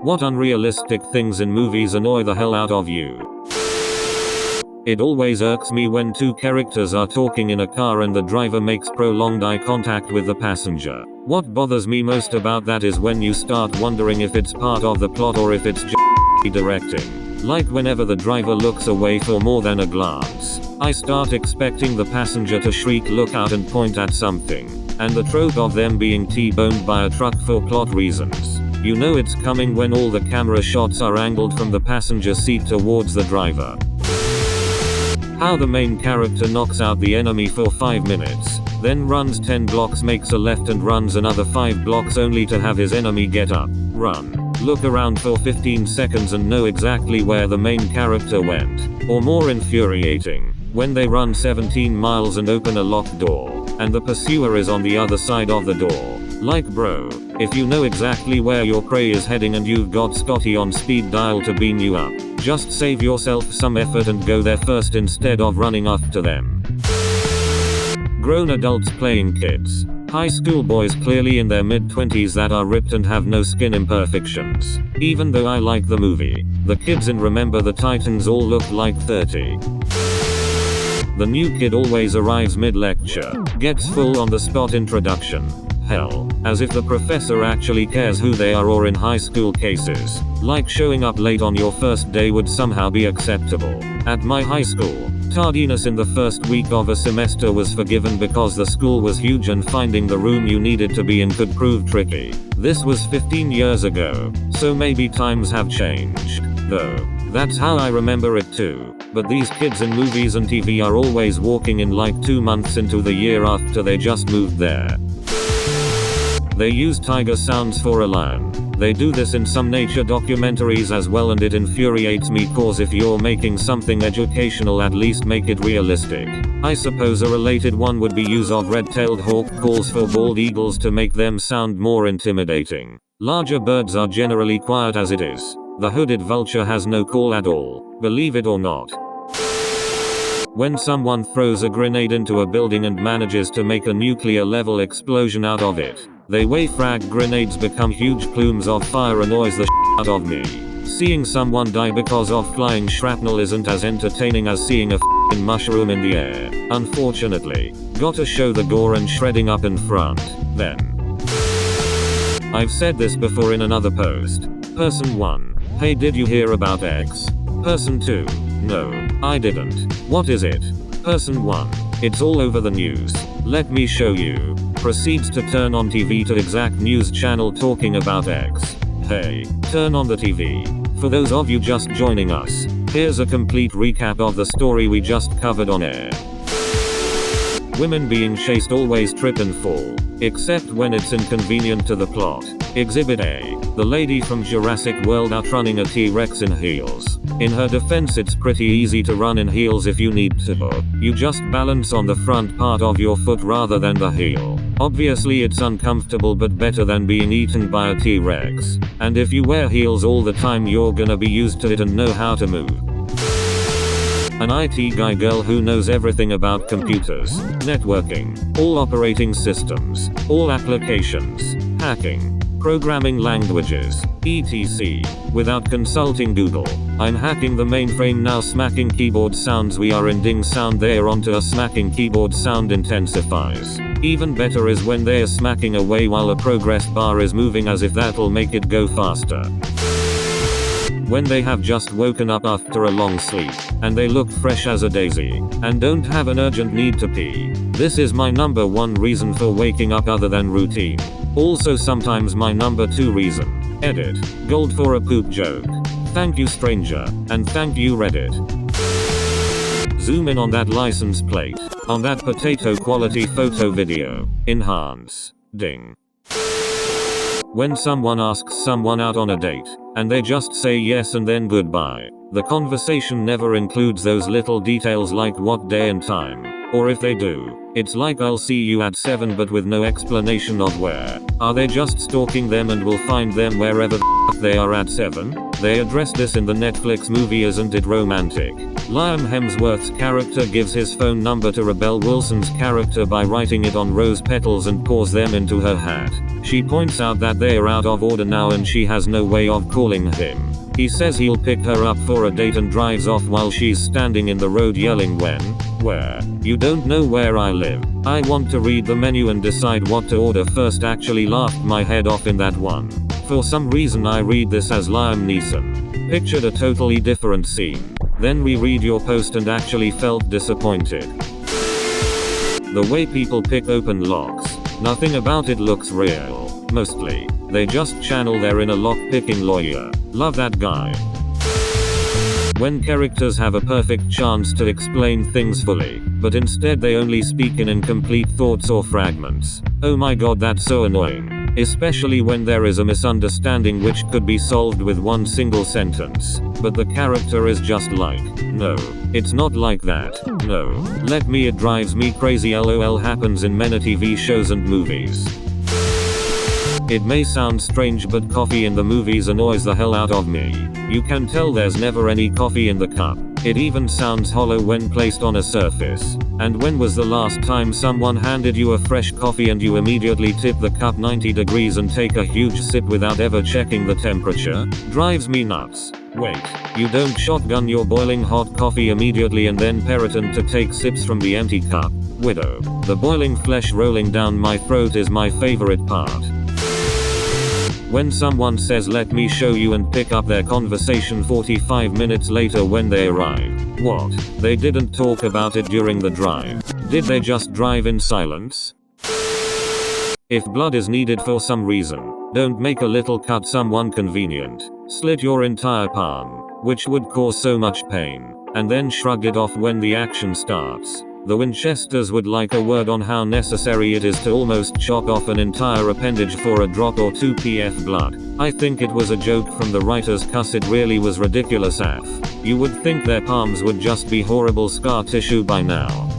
What unrealistic things in movies annoy the hell out of you? It always irks me when two characters are talking in a car and the driver makes prolonged eye contact with the passenger. What bothers me most about that is when you start wondering if it's part of the plot or if it's just directing. Like whenever the driver looks away for more than a glance, I start expecting the passenger to shriek, look out, and point at something. And the trope of them being T-boned by a truck for plot reasons. You know it's coming when all the camera shots are angled from the passenger seat towards the driver. How the main character knocks out the enemy for 5 minutes, then runs 10 blocks, makes a left and runs another 5 blocks only to have his enemy get up, run, look around for 15 seconds and know exactly where the main character went. Or more infuriating, when they run 17 miles and open a locked door, and the pursuer is on the other side of the door. Like bro, if you know exactly where your prey is heading and you've got Scotty on speed dial to beam you up, just save yourself some effort and go there first instead of running after them. Grown adults playing kids. High school boys clearly in their mid-20s that are ripped and have no skin imperfections. Even though I like the movie, the kids in Remember the Titans all look like 30. The new kid always arrives mid-lecture, gets full on the spot introduction. Hell, as if the professor actually cares who they are, or in high school cases, like showing up late on your first day would somehow be acceptable. At my high school, tardiness in the first week of a semester was forgiven because the school was huge and finding the room you needed to be in could prove tricky. This was 15 years ago, so maybe times have changed, though. That's how I remember it too. But these kids in movies and TV are always walking in like 2 months into the year after they just moved there. They use tiger sounds for a lion. They do this in some nature documentaries as well, and it infuriates me cause if you're making something educational, at least make it realistic. I suppose a related one would be use of red-tailed hawk calls for bald eagles to make them sound more intimidating. Larger birds are generally quiet as it is. The hooded vulture has no call at all, believe it or not. When someone throws a grenade into a building and manages to make a nuclear-level explosion out of it, the way frag grenades become huge plumes of fire annoys the shit out of me. Seeing someone die because of flying shrapnel isn't as entertaining as seeing a f***ing mushroom in the air. Unfortunately, gotta show the gore and shredding up in front, then. I've said this before in another post. Person 1. Hey, did you hear about X? Person 2. No, I didn't. What is it? Person 1. It's all over the news. Let me show you. Proceeds to turn on TV to exact news channel talking about X. Hey, turn on the TV. For those of you just joining us, here's a complete recap of the story we just covered on air. Women being chased always trip and fall, except when it's inconvenient to the plot. Exhibit A. The lady from Jurassic World outrunning a T-Rex in heels. In her defense, it's pretty easy to run in heels if you need to. You just balance on the front part of your foot rather than the heel. Obviously it's uncomfortable, but better than being eaten by a T-Rex. And if you wear heels all the time, you're gonna be used to it and know how to move. An IT guy girl who knows everything about computers, networking, all operating systems, all applications, hacking, programming languages, etc. without consulting Google. I'm hacking the mainframe now, smacking keyboard sounds. We are in ding sound, they are onto a smacking keyboard sound intensifies. Even better is when they are smacking away while a progress bar is moving, as if that'll make it go faster. When they have just woken up after a long sleep, and they look fresh as a daisy, and don't have an urgent need to pee. This is my number 1 reason for waking up other than routine. Also sometimes my number 2 reason. Edit. Gold for a poop joke. Thank you stranger, and thank you Reddit. Zoom in on that license plate. On that potato quality photo video. Enhance. Ding. When someone asks someone out on a date, and they just say yes and then goodbye. The conversation never includes those little details like what day and time. Or if they do, it's like I'll see you at 7 but with no explanation of where. Are they just stalking them and will find them wherever the f they are at 7? They address this in the Netflix movie Isn't It Romantic? Liam Hemsworth's character gives his phone number to Rebel Wilson's character by writing it on rose petals and pours them into her hat. She points out that they are out of order now and she has no way of calling him. He says he'll pick her up for a date and drives off while she's standing in the road yelling where? You don't know where I live. I want to read the menu and decide what to order first. Actually laughed my head off in that one. For some reason I read this as Liam Neeson. Pictured a totally different scene. Then reread your post and actually felt disappointed. The way people pick open locks. Nothing about it looks real. Mostly. They just channel their inner lock-picking lawyer. Love that guy. When characters have a perfect chance to explain things fully, but instead they only speak in incomplete thoughts or fragments. Oh my god, that's so annoying. Especially when there is a misunderstanding which could be solved with one single sentence. But the character is just like, no, it's not like that. No, let me, it drives me crazy. LOL happens in many TV shows and movies. It may sound strange, but coffee in the movies annoys the hell out of me. You can tell there's never any coffee in the cup. It even sounds hollow when placed on a surface. And when was the last time someone handed you a fresh coffee and you immediately tip the cup 90 degrees and take a huge sip without ever checking the temperature? Drives me nuts. Wait, you don't shotgun your boiling hot coffee immediately and then pretend to take sips from the empty cup? Widow. The boiling flesh rolling down my throat is my favorite part. When someone says let me show you and pick up their conversation 45 minutes later when they arrive. What? They didn't talk about it during the drive. Did they just drive in silence? If blood is needed for some reason, don't make a little cut someone convenient. Slit your entire palm, which would cause so much pain, and then shrug it off when the action starts. The Winchesters would like a word on how necessary it is to almost chop off an entire appendage for a drop or 2 pf blood. I think it was a joke from the writers, cuz it really was ridiculous af. You would think their palms would just be horrible scar tissue by now.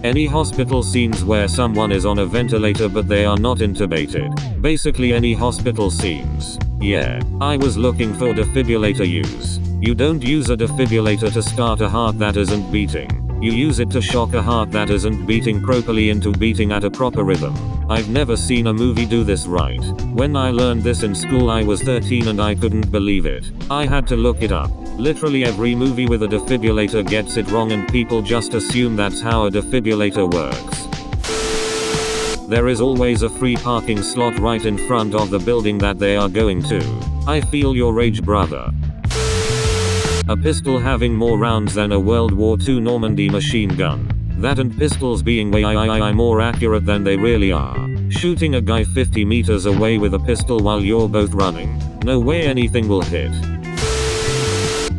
Any hospital scenes where someone is on a ventilator but they are not intubated. Basically any hospital scenes. Yeah, I was looking for defibrillator use. You don't use a defibrillator to start a heart that isn't beating. You use it to shock a heart that isn't beating properly into beating at a proper rhythm. I've never seen a movie do this right. When I learned this in school I was 13 and I couldn't believe it. I had to look it up. Literally every movie with a defibrillator gets it wrong and people just assume that's how a defibrillator works. There is always a free parking slot right in front of the building that they are going to. I feel your rage, brother. A pistol having more rounds than a World War II Normandy machine gun. That and pistols being way more accurate than they really are. Shooting a guy 50 meters away with a pistol while you're both running. No way anything will hit.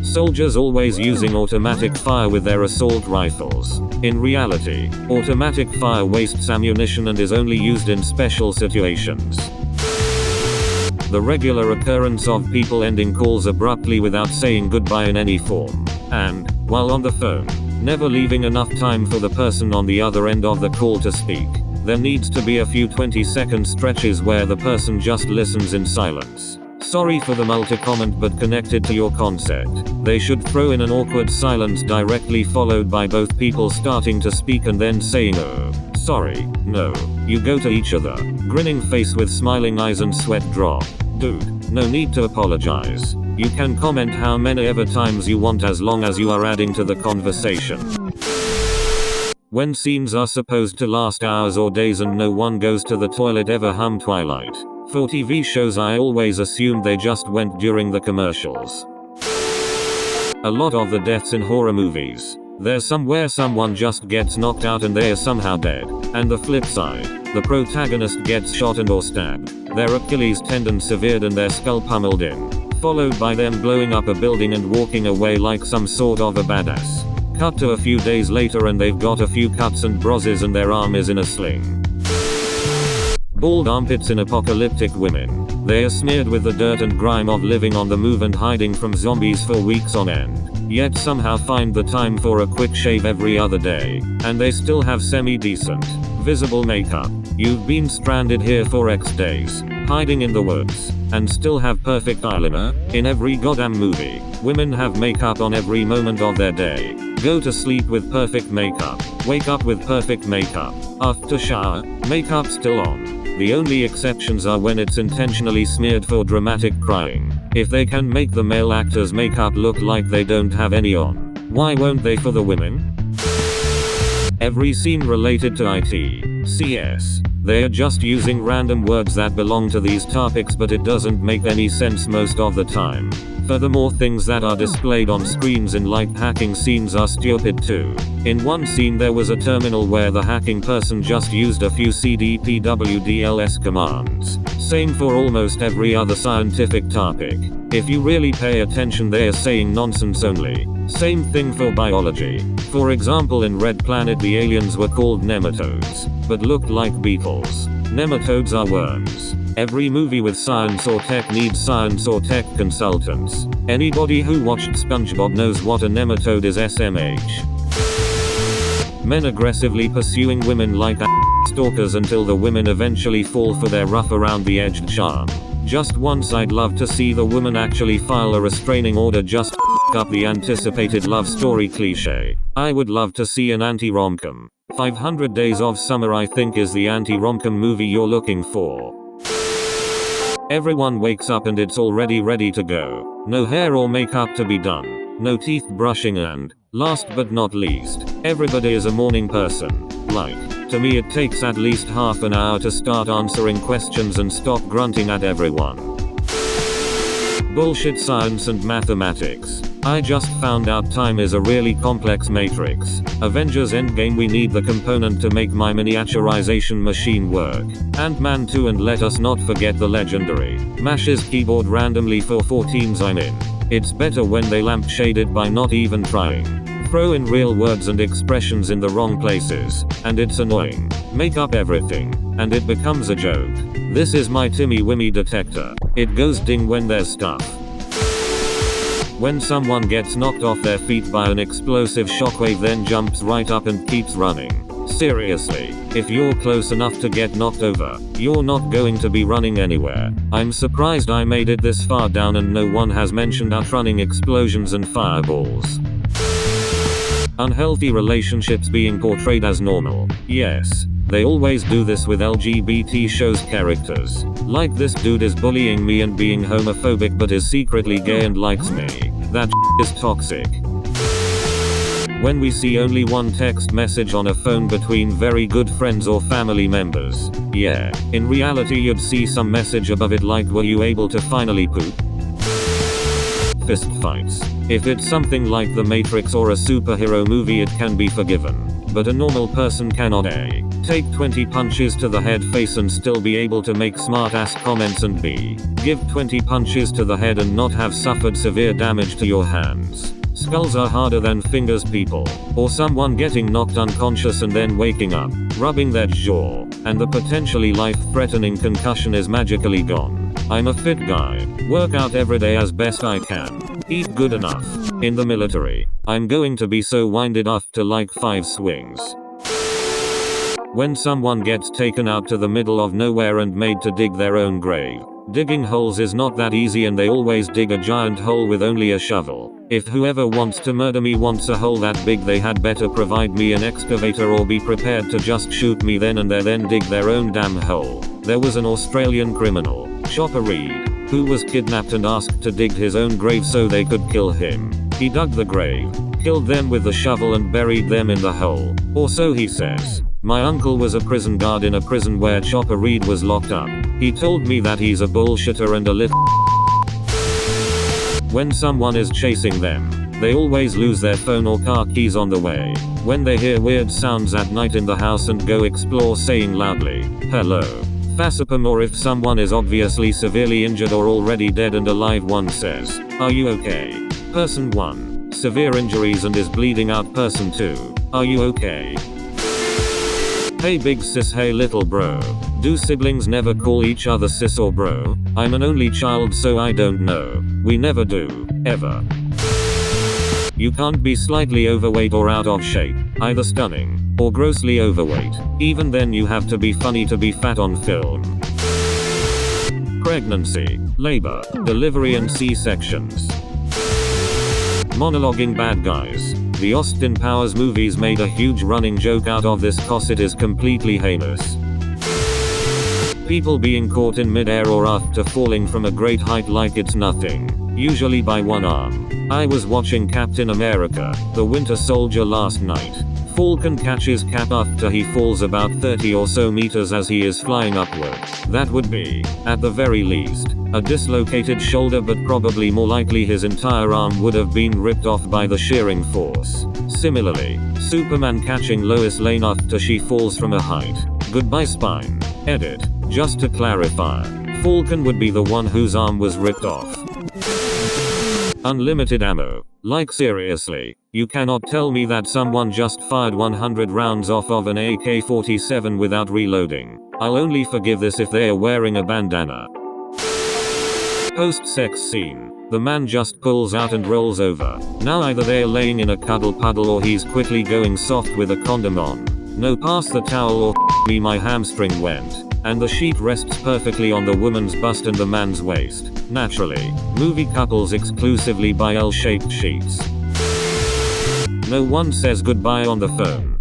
Soldiers always using automatic fire with their assault rifles. In reality, automatic fire wastes ammunition and is only used in special situations. The regular occurrence of people ending calls abruptly without saying goodbye in any form. And, while on the phone, never leaving enough time for the person on the other end of the call to speak. There needs to be a few 20-second stretches where the person just listens in silence. Sorry for the multi-comment, but connected to your concept. They should throw in an awkward silence directly followed by both people starting to speak and then saying oh, sorry, no. You go to each other. Grinning face with smiling eyes and sweat drop. Dude, no need to apologize. You can comment how many ever times you want as long as you are adding to the conversation. When scenes are supposed to last hours or days and no one goes to the toilet ever, Twilight. For TV shows I always assumed they just went during the commercials. A lot of the deaths in horror movies. There's somewhere someone just gets knocked out and they are somehow dead. And the flip side, the protagonist gets shot and or stabbed, their Achilles tendon severed and their skull pummeled in, followed by them blowing up a building and walking away like some sort of a badass. Cut to a few days later and they've got a few cuts and bruises and their arm is in a sling. Bald armpits in apocalyptic women. They are smeared with the dirt and grime of living on the move and hiding from zombies for weeks on end. Yet somehow find the time for a quick shave every other day. And they still have semi-decent, visible makeup. You've been stranded here for X days. hiding in the woods, and still have perfect eyeliner. In every goddamn movie, women have makeup on every moment of their day. Go to sleep with perfect makeup, wake up with perfect makeup, after shower, makeup still on. The only exceptions are when it's intentionally smeared for dramatic crying. If they can make the male actors' makeup look like they don't have any on, why won't they for the women? Every scene related to IT, CS. They are just using random words that belong to these topics, but it doesn't make any sense most of the time. Furthermore, things that are displayed on screens in like hacking scenes are stupid too. In one scene there was a terminal where the hacking person just used a few cdpwdls commands. Same for almost every other scientific topic. If you really pay attention, they are saying nonsense only. Same thing for biology. For example, in Red Planet the aliens were called nematodes, but looked like beetles. Nematodes are worms. Every movie with science or tech needs science or tech consultants. Anybody who watched SpongeBob knows what a nematode is. SMH. Men aggressively pursuing women like stalkers until the women eventually fall for their rough around the edged charm. Just once I'd love to see the woman actually file a restraining order just to up the anticipated love story cliche. I would love to see an anti-romcom. 500 Days of Summer I think is the anti-romcom movie you're looking for. Everyone wakes up and it's already ready to go. No hair or makeup to be done. No teeth brushing, and, last but not least, everybody is a morning person. Like, to me it takes at least half an hour to start answering questions and stop grunting at everyone. Bullshit science and mathematics. I just found out time is a really complex matrix. Avengers Endgame, we need the component to make my miniaturization machine work. Ant-Man 2, and let us not forget the legendary mashes keyboard randomly for 14s. I'm in. It's better when they lampshade it by not even trying. Throw in real words and expressions in the wrong places, and it's annoying. Make up everything, and it becomes a joke. This is my timmy-wimmy detector. It goes ding when there's stuff. When someone gets knocked off their feet by an explosive shockwave, then jumps right up and keeps running. Seriously, if you're close enough to get knocked over, you're not going to be running anywhere. I'm surprised I made it this far down and no one has mentioned outrunning explosions and fireballs. Unhealthy relationships being portrayed as normal. Yes, they always do this with LGBT shows characters. Like, this dude is bullying me and being homophobic but is secretly gay and likes me. That is toxic. When we see only one text message on a phone between very good friends or family members. Yeah, in reality you'd see some message above it like, were you able to finally poop? Fist fights. If it's something like The Matrix or a superhero movie, it can be forgiven. But a normal person cannot A. Take 20 punches to the head face and still be able to make smart ass comments, and B. Give 20 punches to the head and not have suffered severe damage to your hands. Skulls are harder than fingers, people. Or someone getting knocked unconscious and then waking up, rubbing their jaw, and the potentially life-threatening concussion is magically gone. I'm a fit guy. Work out every day as best I can. Eat good enough. In the military, I'm going to be so winded after like 5 swings. When someone gets taken out to the middle of nowhere and made to dig their own grave. Digging holes is not that easy, and they always dig a giant hole with only a shovel. If whoever wants to murder me wants a hole that big, they had better provide me an excavator or be prepared to just shoot me then and there, then dig their own damn hole. There was an Australian criminal, Chopper Reed, who was kidnapped and asked to dig his own grave so they could kill him. He dug the grave, killed them with the shovel and buried them in the hole. Or so he says. My uncle was a prison guard in a prison where Chopper Reed was locked up. He told me that he's a bullshitter and a little. When someone is chasing them, they always lose their phone or car keys on the way. When they hear weird sounds at night in the house and go explore, saying loudly, hello. Fascipum. Or if someone is obviously severely injured or already dead and alive, one says, are you okay? Person 1. Severe injuries and is bleeding out. Person 2. Are you okay? Hey big sis, hey little bro. Do siblings never call each other sis or bro? I'm an only child so I don't know. We never do, ever. You can't be slightly overweight or out of shape, either stunning, or grossly overweight. Even then you have to be funny to be fat on film. pregnancy, labor, delivery and C-sections. Monologuing bad guys. The Austin Powers movies made a huge running joke out of this cause it is completely heinous. People being caught in mid-air or after falling from a great height like it's nothing, usually by one arm. I was watching Captain America, the Winter Soldier last night. Falcon catches Cap after he falls about 30 or so meters as he is flying upward. That would be, at the very least, a dislocated shoulder, but probably more likely his entire arm would have been ripped off by the shearing force. Similarly, Superman catching Lois Lane after she falls from a height. Goodbye spine. Edit. Just to clarify, Falcon would be the one whose arm was ripped off. Unlimited ammo. Like seriously, you cannot tell me that someone just fired 100 rounds off of an AK-47 without reloading. I'll only forgive this if they are wearing a bandana. Post-sex scene. The man just pulls out and rolls over. Now either they're laying in a cuddle puddle or he's quickly going soft with a condom on. No, pass the towel or me, my hamstring went. And the sheet rests perfectly on the woman's bust and the man's waist. Naturally, movie couples exclusively buy L-shaped sheets. No one says goodbye on the phone.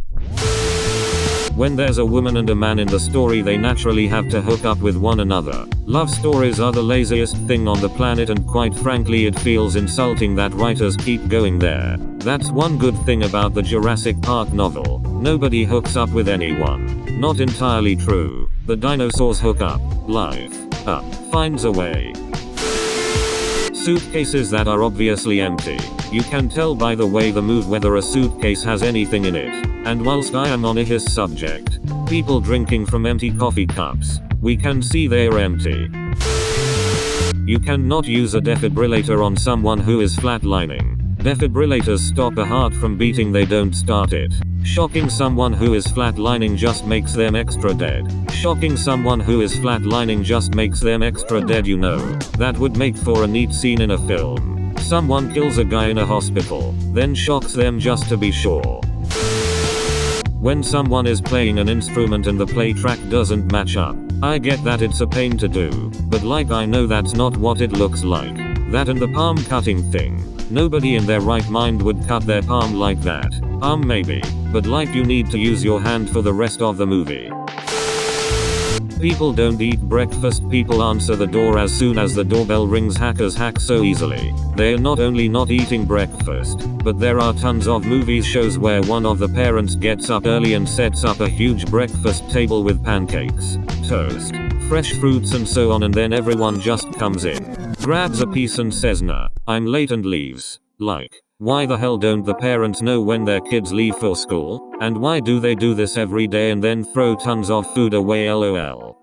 When there's a woman and a man in the story, they naturally have to hook up with one another. Love stories are the laziest thing on the planet, and quite frankly it feels insulting that writers keep going there. That's one good thing about the Jurassic Park novel. Nobody hooks up with anyone. Not entirely true. The dinosaurs hook up. Life finds a way. Suitcases that are obviously empty. You can tell by the way they move whether a suitcase has anything in it. And whilst I am on his subject, people drinking from empty coffee cups, we can see they're empty. You cannot use a defibrillator on someone who is flatlining. Defibrillators stop a heart from beating, they don't start it. Shocking someone who is flatlining just makes them extra dead. Shocking someone who is flatlining just makes them extra dead, you know. That would make for a neat scene in a film. Someone kills a guy in a hospital, then shocks them just to be sure. When someone is playing an instrument and the play track doesn't match up, I get that it's a pain to do, but like I know that's not what it looks like. That and the palm cutting thing. Nobody in their right mind would cut their palm like that. Arm maybe, but like you need to use your hand for the rest of the movie. People don't eat breakfast, people answer the door as soon as the doorbell rings. Hackers hack so easily. They're not only not eating breakfast, but there are tons of movies shows where one of the parents gets up early and sets up a huge breakfast table with pancakes, toast, fresh fruits and so on, and then everyone just comes in, grabs a piece and says nah, I'm late, and leaves. Like, why the hell don't the parents know when their kids leave for school? And why do they do this every day and then throw tons of food away, lol?